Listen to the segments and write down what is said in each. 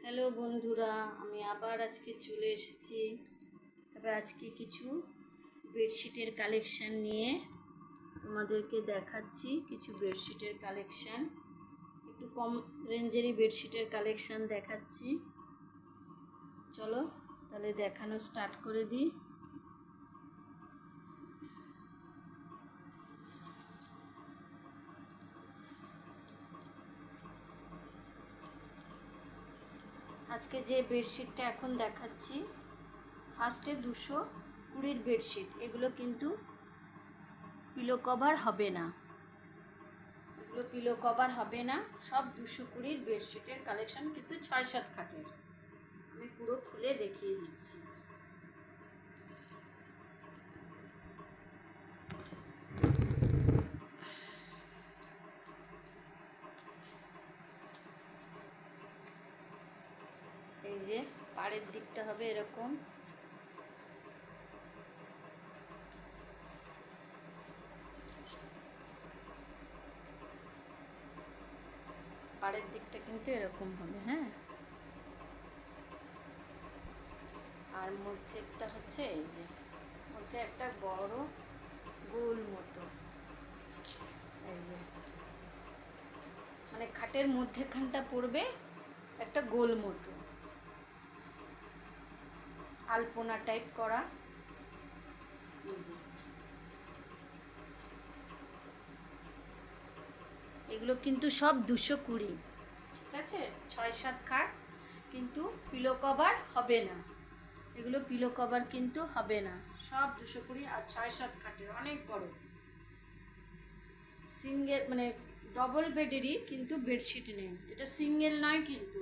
Hello বন্ধুরা, আমি আবার আজকে চলে এসেছি। তবে আজকে কিছু বেডশিটের কালেকশান নিয়ে তোমাদেরকে দেখাচ্ছি। কিছু বেডশিটের কালেকশান, একটু কম রেঞ্জেরই বেডশিটের কালেকশান দেখাচ্ছি। চলো তাহলে দেখানো স্টার্ট করে দিই। আজকে যে বেডশিটটা এখন দেখাচ্ছি, ফার্স্টে 220 বেডশিট। এগুলো কিন্তু পিলো কভার হবে না, এগুলো পিলো কভার হবে না। সব 220 বেডশিটের কালেকশন, কিন্তু 6-7 খাটের। আমি পুরো খুলে দেখিয়ে দিচ্ছি। এই যে পাড়ের দিকটা হবে এরকম, পাড়ের দিকটা কিন্তু এরকম হবে, হ্যাঁ। আর মধ্যেরটা হচ্ছে এই যে, মধ্যে একটা বড় গোল মতো, এই যে মানে খাটের মধ্যেখানটা পড়বে একটা গোল মতো, আলপনা টাইপ করা। এগুলো কিন্তু সব 220, ঠিক আছে। 6-7 খাট, কিন্তু পিলো কভার হবে না। এগুলো পিলো কভার কিন্তু হবে না, সব 220। আর 6-7 খাটের, অনেক বড় সিঙ্গেল, মানে ডবল বেডেরই কিন্তু বেডশিট নেই। এটা সিঙ্গেল নয়, কিন্তু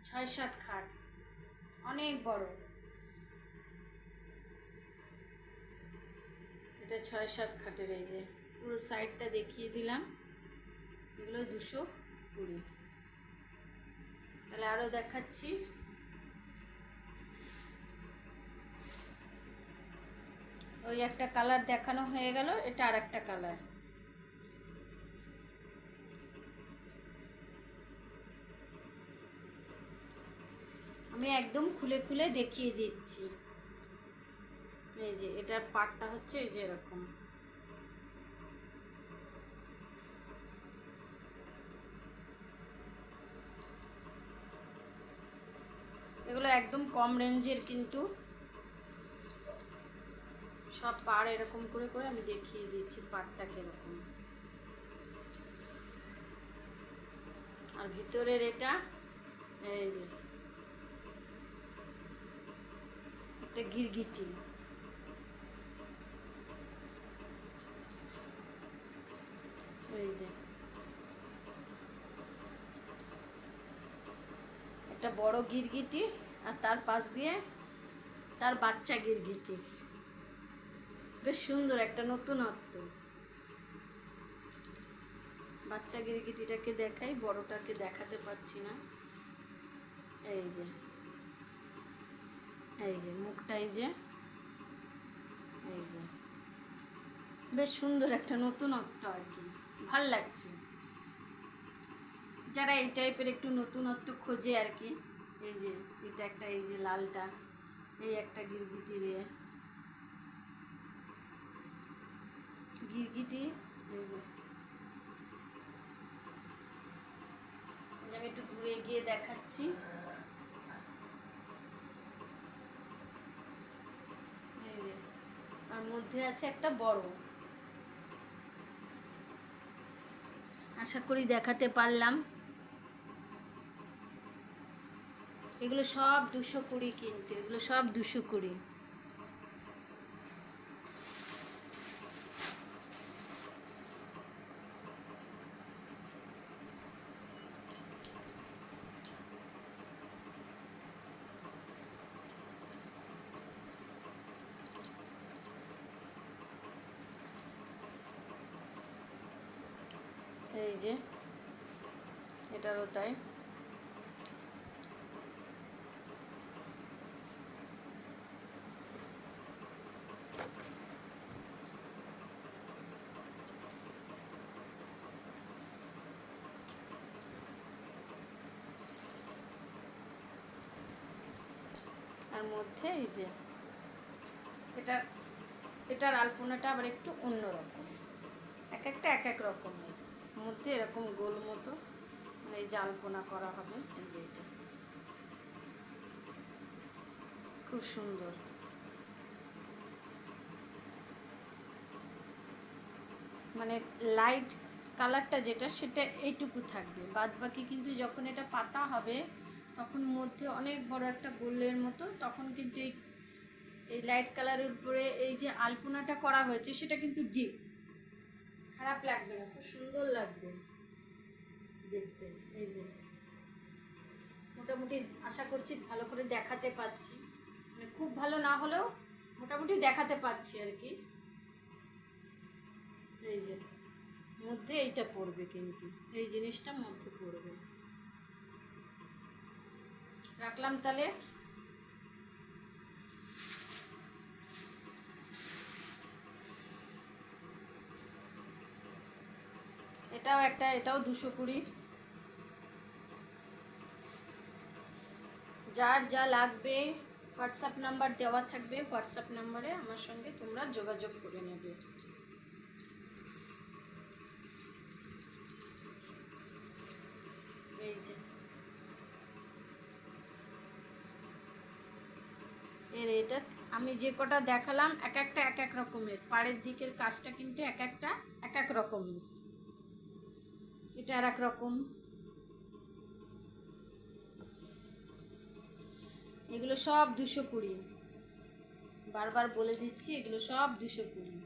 6-7 খাট, অনেক বড়। এটা 6-7 খাটের। এই যে পুরো সাইডটা দেখিয়ে দিলাম। এগুলো 220। তাহলে আরও দেখাচ্ছি। ওই একটা কালার দেখানো হয়ে গেল, এটা আর একটা কালার। আমি একদম খুলে খুলে দেখিয়ে দিচ্ছি। এই যে এটার পাটটা হচ্ছে এই যে এরকম, এগুলো একদম কম রেঞ্জের, কিন্তু সব পাড় এরকম করে করে আমি দেখিয়ে দিচ্ছি পাড়টা কিরকম। আর ভিতরের এটা এই যে একটা গিরগিটি, এই যে একটা বড় গিরগিটি, আর তার পাশ দিয়ে তার বাচ্চা গিরগিটি। বেশ সুন্দর, একটা নতুনত্ব। বাচ্চা গিরগিটিটাকে দেখাই, বড়টাকে দেখাতে পারছি না। এই যে, এই যে মুখটা, এই যে, এই যে বেশ সুন্দর একটা নতুনত্ব আর কি, ভাল লাগছে যারা এই টাইপের একটু নতুনত্ব খোঁজে আর কি। এই যে এটা একটা, এই যে লালটা, এই একটা গিরগিটি রে, গিরগিটি। এই যে আমি একটু দূরে গিয়ে দেখাচ্ছি। এই যে আর মধ্যে আছে একটা বড়। আশা করি দেখাতে পারলাম। এগুলো সব 220, কিন্তু এগুলো সব 220। এই যে এটারও তাই। আর মধ্যে এই যে এটার আলপনাটা আবার একটু অন্যরকম, এক একটা এক এক রকমের মধ্যে এরকম গোল মতো মানে এই যে আলপনা করা হবে। এই যে এটা খুব সুন্দর, মানে লাইট কালারটা যেটা সেটা এইটুকু থাকবে, বাদ বাকি কিন্তু যখন এটা পাতা হবে তখন মধ্যে অনেক বড় একটা গোলের মতো, তখন কিন্তু এই লাইট কালারের উপরে এই যে আলপনাটা করা হয়েছে সেটা কিন্তু ডিপ, খারাপ লাগবে না, খুব সুন্দর লাগবে দেখতে। এই যে মোটামুটি আশা করছি ভালো করে দেখাতে পাচ্ছি, মানে খুব ভালো না হলেও মোটামুটি দেখাতে পাচ্ছি আর কি। এই যে মধ্যে এইটা পড়বে, কিন্তু এই জিনিসটা মধ্যে পড়বে। রাখলাম তাহলে। এটাও 220। যার যা লাগবে হোয়াটসঅ্যাপ নাম্বার দেওয়া থাকবে, হোয়াটসঅ্যাপ নাম্বারে আমার সঙ্গে তোমরা যোগাযোগ করে নেবে। এই যে এটা আমি যে কটা দেখালাম এক একটা এক এক রকমের, পাড়ের দিকের কাজটা কিন্তু এক একটা এক এক রকমের, এটা আর এক রকম। এগুলো সব 220, বারবার বলে দিচ্ছি এগুলো সব 220।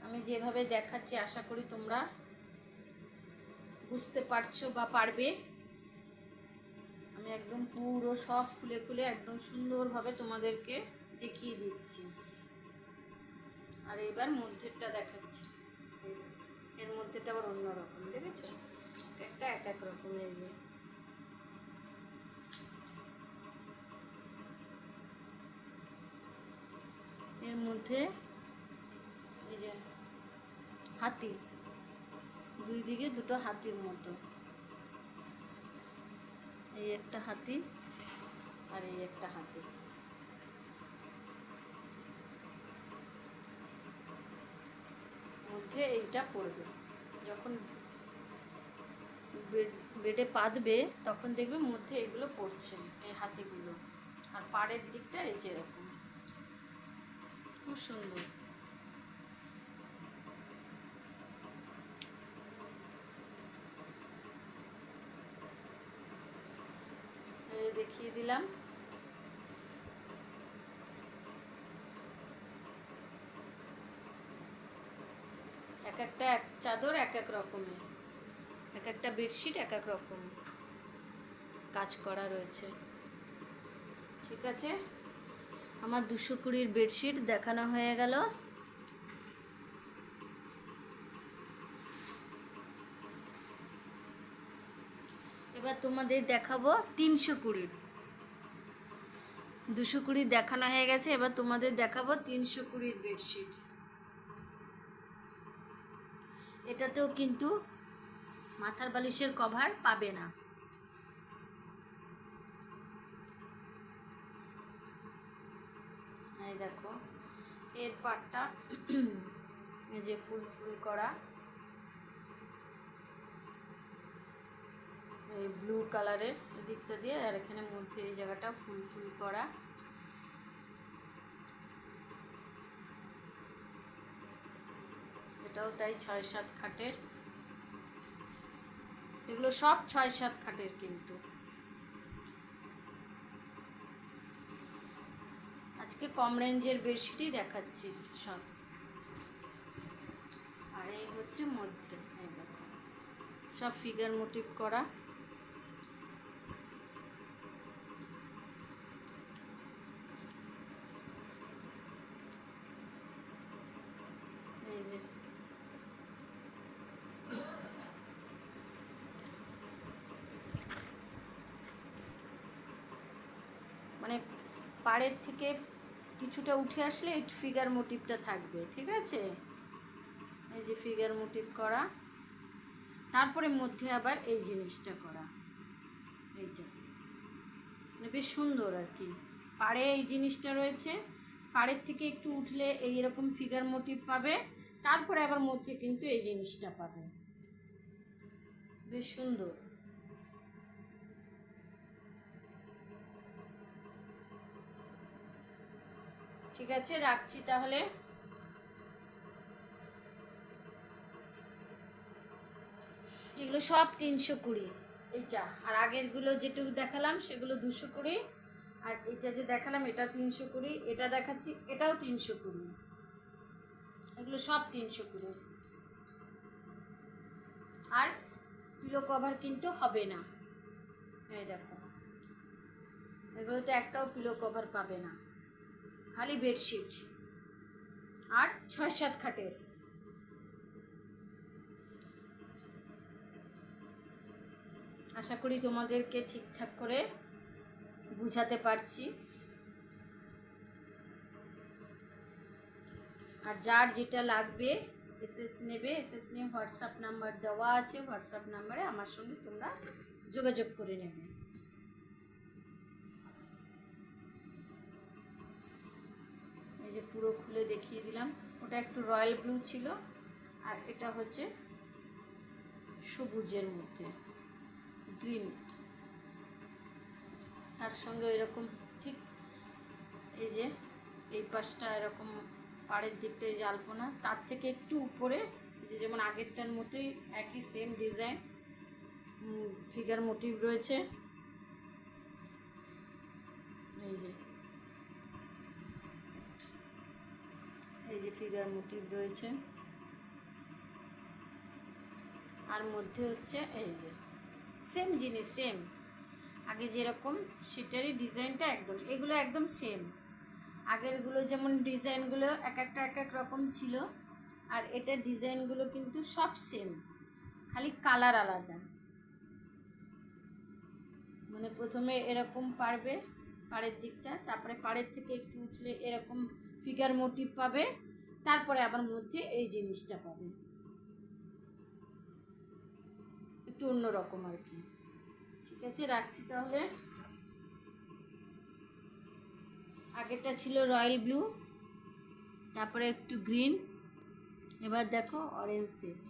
আমি যেভাবে দেখাচ্ছি আশা করি তোমরা বুঝতে পারছো বা পারবে। আমি একদম পুরো সব খুলে খুলে একদম সুন্দরভাবে তোমাদেরকে দেখিয়ে দিচ্ছি। আর এবার মধ্যেরটা দেখাচ্ছি, এর মধ্যেটা আবার অন্যরকম, দেখেছো একটা এক এক রকম। এই যে এর মধ্যে এই যে হাতি, দুই দিকে দুটো হাতির মতো, এই একটা হাতি আর এই একটা হাতি। মধ্যে এইটা পড়বে, যখন বেডে পাতবে তখন দেখবে মধ্যে এগুলো পড়ছে, এই হাতিগুলো। আর পাড়ের দিকটা এই যে এরকম, খুব সুন্দর। দেখিয়ে দিলাম। এক একটা এক চাদর এক এক রকমের, এক একটা বেডশিট এক এক রকম কাজ করা রয়েছে। ঠিক আছে, আমার 220 বেডশিট দেখানো হয়ে গেল। এবার তোমাদের দেখাবো 320। 220 দেখানো হয়ে গেছে, এবার তোমাদের দেখাবো 320 বেডশিট। এটাতেও কিন্তু মাথার বালিশের কভার পাবে না। এই দেখো এর পাটটা এই যে ফুল ফুল করা, এই ব্লু কালারের দিকটা দিয়ে, আর এখানে মধ্যে এই জায়গাটা ফুল ফুল করা। এটাও তাই 6-7 খাটের, এগুলো সব 6-7 খাটের কিন্তু। আজকে কম রেঞ্জের বেডশিটই দেখাচ্ছি সব। আর এই হচ্ছে মধ্যে, এই দেখো সব ফিগার মোটিভ করা। এই যে মানে পাড়ের থেকে কিছুটা উঠে আসলে এই ফিগার মোটিভটা থাকবে, ঠিক আছে। এই যে ফিগার মোটিভ করা, তারপরে মধ্যে আবার এই জিনিসটা করা, এইটা মানে বেশ সুন্দর আর কি। পাড়ে এই জিনিসটা রয়েছে, পাড়ের থেকে একটু উঠলে এইরকম ফিগার মোটিভ পাবে, তারপরে আবার মধ্যে কিন্তু এই জিনিসটা পাবে, বেশ সুন্দর। ঠিক আছে, রাখছি তাহলে। এগুলো সব 320, এইটা আর আগেরগুলো যেটুকু দেখালাম সেগুলো 220, আর এটা যে দেখালাম এটা 320, এটা দেখাচ্ছি এটাও 320, এগুলো সব 320। আর পিলো কভার কিন্তু হবে না, এই দেখো এগুলোতে একটাও পিলো কভার পাবে না, খালি বেডশিট আর 6-7 খাটের। আশা করি তোমাদেরকে ঠিকঠাক করে বুঝাতে পারছি। আর যার যেটা লাগবে এসএস নেবে, এসএস নিয়ে হোয়াটসঅ্যাপ নাম্বার দেওয়া আছে, হোয়াটসঅ্যাপ নাম্বারে আমার সঙ্গে তোমরা যোগাযোগ করে নেবে। এই যে পুরো খুলে দেখিয়ে দিলাম, ওটা একটু রয়্যাল ব্লু ছিল, আর এটা হচ্ছে সবুজের মধ্যে গ্রিন, তার সঙ্গে এরকম ঠিক এই যে এই পাশটা এরকম পাড়ের দিকটা এই যে আলপনা, তার থেকে একটু উপরে যে যেমন আগেরটার মতোই একই সেম ডিজাইন ফিগার মোটিভ রয়েছে, এই যে ফিগার মোটিভ রয়েছে, আর মধ্যে হচ্ছে এই যে সেম জিনিস, সেম আগে যেরকম সেটারই ডিজাইনটা একদম, এগুলো একদম সেম। আগেরগুলো যেমন ডিজাইনগুলো এক এক রকম ছিল, আর এটার ডিজাইনগুলো কিন্তু সব সেম, খালি কালার আলাদা। মানে প্রথমে এরকম পারবে পাড়ের দিকটা, তারপরে পাড়ের থেকে একটু উঠলে এরকম ফিগার মোটিভ পাবে, তারপরে আবার মধ্যে এই জিনিসটা পাবে, একটু অন্যরকম আর কি। ঠিক আছে, রাখছি তাহলে। আগেরটা ছিল রয়্যাল ব্লু, তারপরে একটু গ্রিন, এবার দেখো অরেঞ্জ সেট।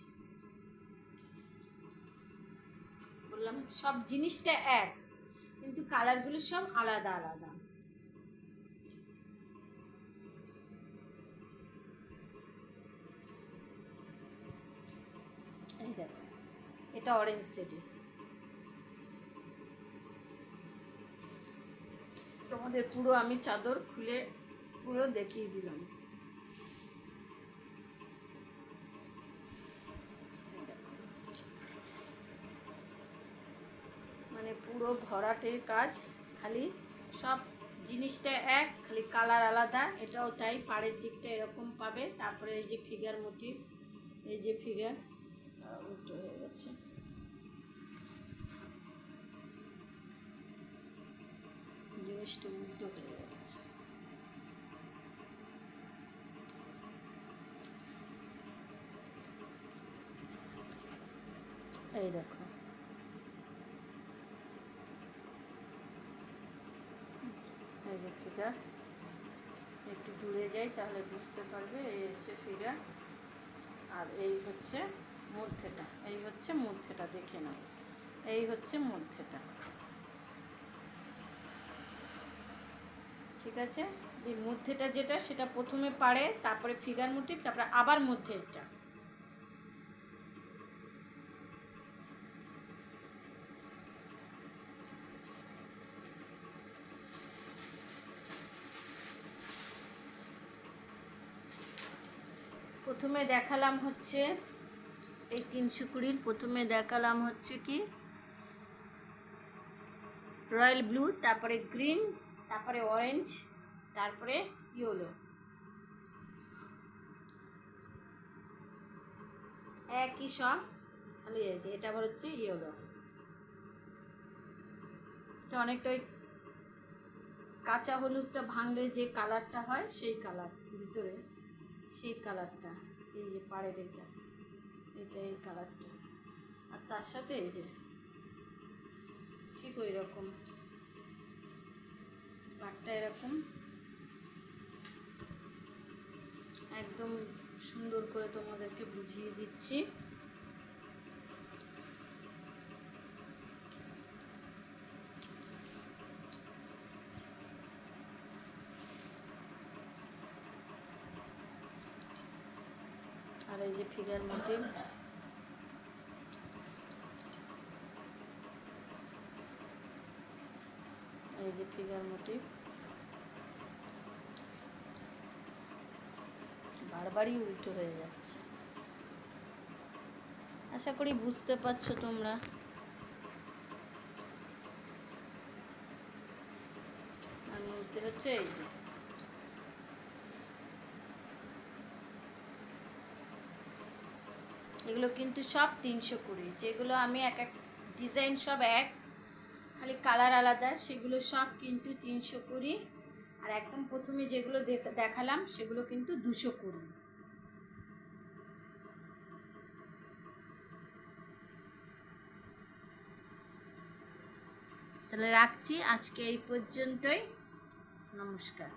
বললাম সব জিনিসটা এক, কিন্তু কালারগুলো সব আলাদা আলাদা। এই দেখো এটা অরেঞ্জ সেটে, তোমাদের পুরো আমি চাদর খুলে পুরো দেখিয়ে দিলাম। মানে পুরো ভরাটের কাজ, খালি সব জিনিসটা এক, খালি কালার আলাদা। এটাও তাই, পাড়ের দিকটা এরকম পাবে, তারপরে এই যে ফিগার মোটিভ, এই যে ফিগার উল্টো হয়ে গেছে, জিনিসটা উল্টো হয়ে যাচ্ছে। এই দেখো এই যে ফিগার, একটু দূরে যাই তাহলে বুঝতে পারবে। এই হচ্ছে ফিগার, আর এই হচ্ছে মধ্যেটা, এই হচ্ছে মধ্যেটা, দেখে নাও এই হচ্ছে মধ্যেটা। ঠিক আছে, এই মধ্যেটা যেটা সেটা প্রথমে পাড়ে, তারপরে ফিগার মোটিভ, তারপরে আবার মধ্যে এটা। প্রথমে দেখালাম হচ্ছে এই 320, প্রথমে দেখালাম হচ্ছে কি রয়্যাল ব্লু, তারপরে গ্রিন, তারপরে অরেঞ্জ, তারপরে ইয়েলো, একই সব, খালি আছে এটা আবার হচ্ছে ইয়েলো। এটা অনেকটা ওই কাঁচা হলুদটা ভাঙলে যে কালারটা হয় সেই কালার, ভিতরে সেই কালারটা, এই যে পাড়ের এটা, এটা এই কালারটা। আর তার সাথে এই যে ঠিক ওই রকম পাটটা এরকম একদম সুন্দর করে তোমাদেরকে বুঝিয়ে দিচ্ছি। আর এই যে ফিগার মোটিভ, এই যে ফিগার মোটিভ বারবারই উল্টো হয়ে যাচ্ছে। আশা করি বুঝতে পারছো তোমরা। আর মধ্যে হচ্ছে এই যে এগুলো কিন্তু সব 320, যেগুলো আমি এক এক ডিজাইন সব এক, খালি কালার আলাদা, সেগুলো সব কিন্তু 320। আর একদম প্রথমে যেগুলো দেখালাম সেগুলো কিন্তু 220। তাহলে রাখছি, আজকে এই পর্যন্তই। নমস্কার।